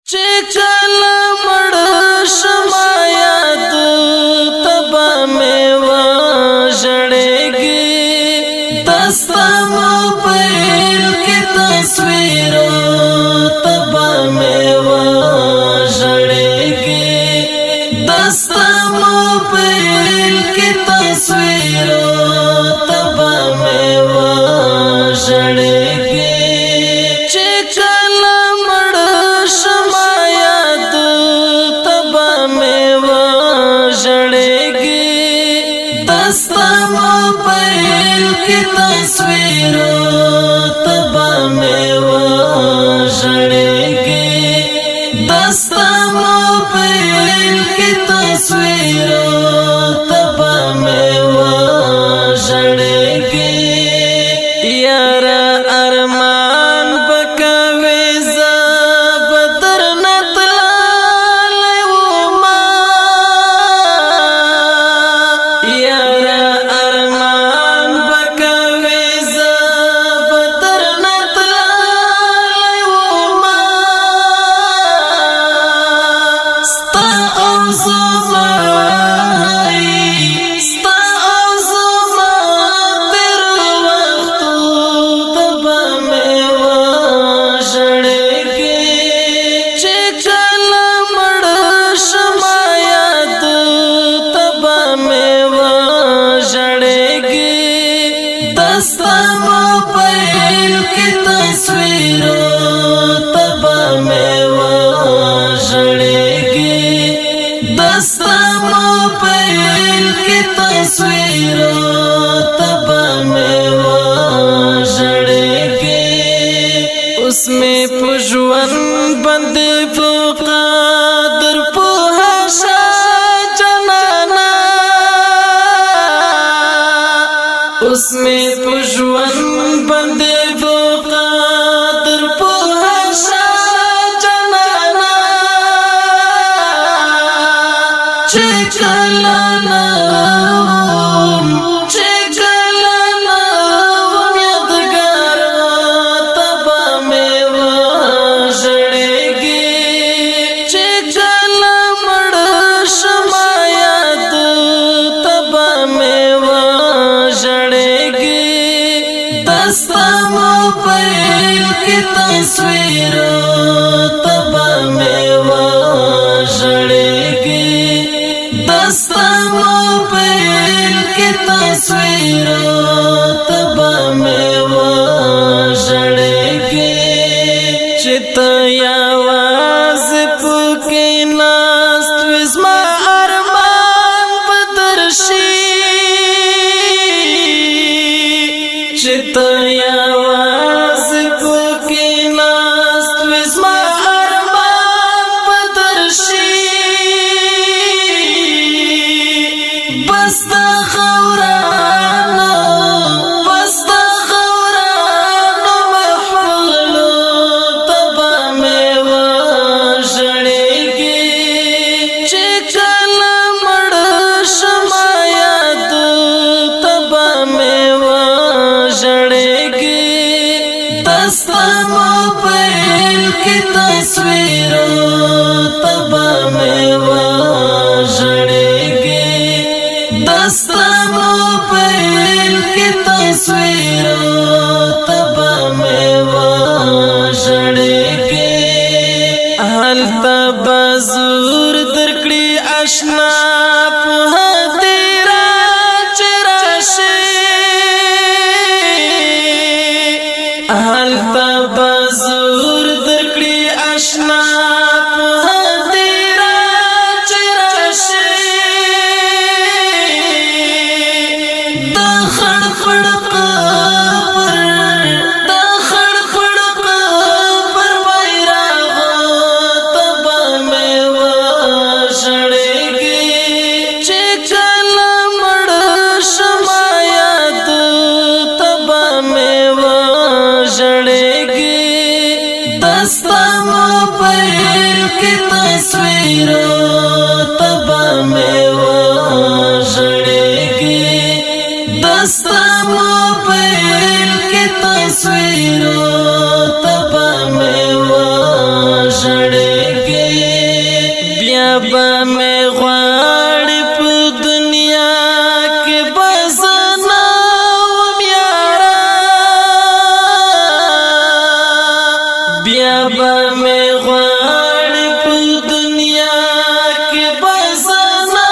چکل مڑ شمایات تبا میں وژڑے گی دستا موبائل کی تصویر تبا میں وژڑے گی دستا موبائل کی تصویر تبا میں وژڑے گی دستا موبائل کی تصویر تبا میں وژڑے گی دستا موبائل کی تصویر تبا میں وژڑے گی یار ارمان بکوي زبدر نطلال وما یار ارمان بکوي زبدر نطلال وما ستا اوزما دستا موبائل کی تصویر تبا میں وژڑے گی دستا موبائل کی تصویر تبا میں وژڑے گی اس میں پژوند بند فقادر پوهاشا جنانا اس میں پژوند بند فقادر پوهاشا جنانا چکلانا یادگار تبا میں وژڑے گی چکلا مڑ شمایات تبا میں وژڑے گی دستا موبائل کی تصویر تبا میں وژڑے گی دستا موبائل کی تصویر تبا میں وژڑے گی چتا یاواز پکې ناست وې زما ارمان بدرشي چتا یاواز پکې ناست وې زما ارمان بدرشي بس د خورانو محفلو تبا میں وژڑے گی چې کله مړ شمایات تبا میں وژڑے گی دستا موبائل کی تصویر تبا میں وژڑے گی دستا موبائل کی تصویر تبا میں وژڑے گی هلته بزور درکړي آشنا په تیرا چرشه هلته بزور درکړي آشنا په تیرا چرشه د خړ قبر بیرغ تبا میں وژڑے گی چې کله مړ شمایات تبا میں وژڑے گی دستا موبائل کی تصویر تبا میں وژڑے گی دستا موبائل کی تصویر تبا میں وژڑے گی به مې غواړي په دنیا کې بزنا وم یارا بیا به مې غواړي په دنیا کې بزنا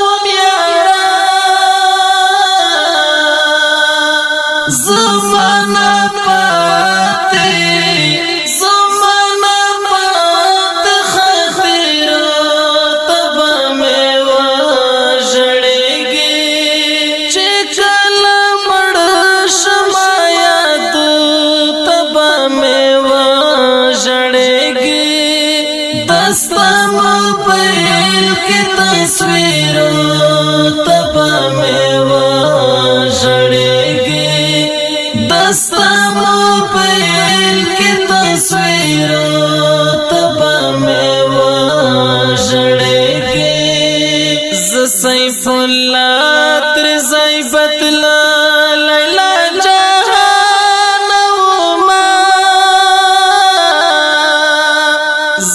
وم یارا زمانہ پاتې दस्ता मोबाइल की तस्वीर तबा में वो जड़ेगी दस्ता मोबाइल की तस्वीर तबा में वो जड़ेगी ज़सैफुल्लाह त्रिज़ैबतला लैला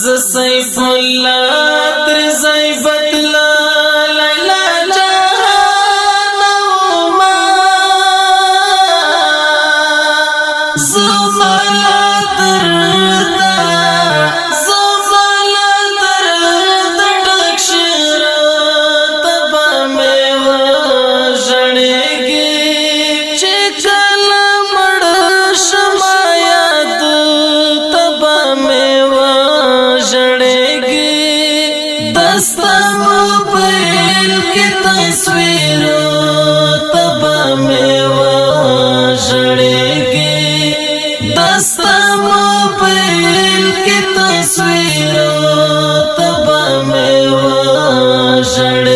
ज़सैफुल्लाह त्रिज़ैबतला लैला जहानुमा ज़माला दर्दा डक्षर तबा में वो जड़ेगी चिकल मड़ शमाया दो तबा में वो जड़ेगी दस्ता मोबाइल की तस्वीर तबा में वो जड़ेगी दस्ता मोबाइल की तस्वीर तबा में वो जड़ेगी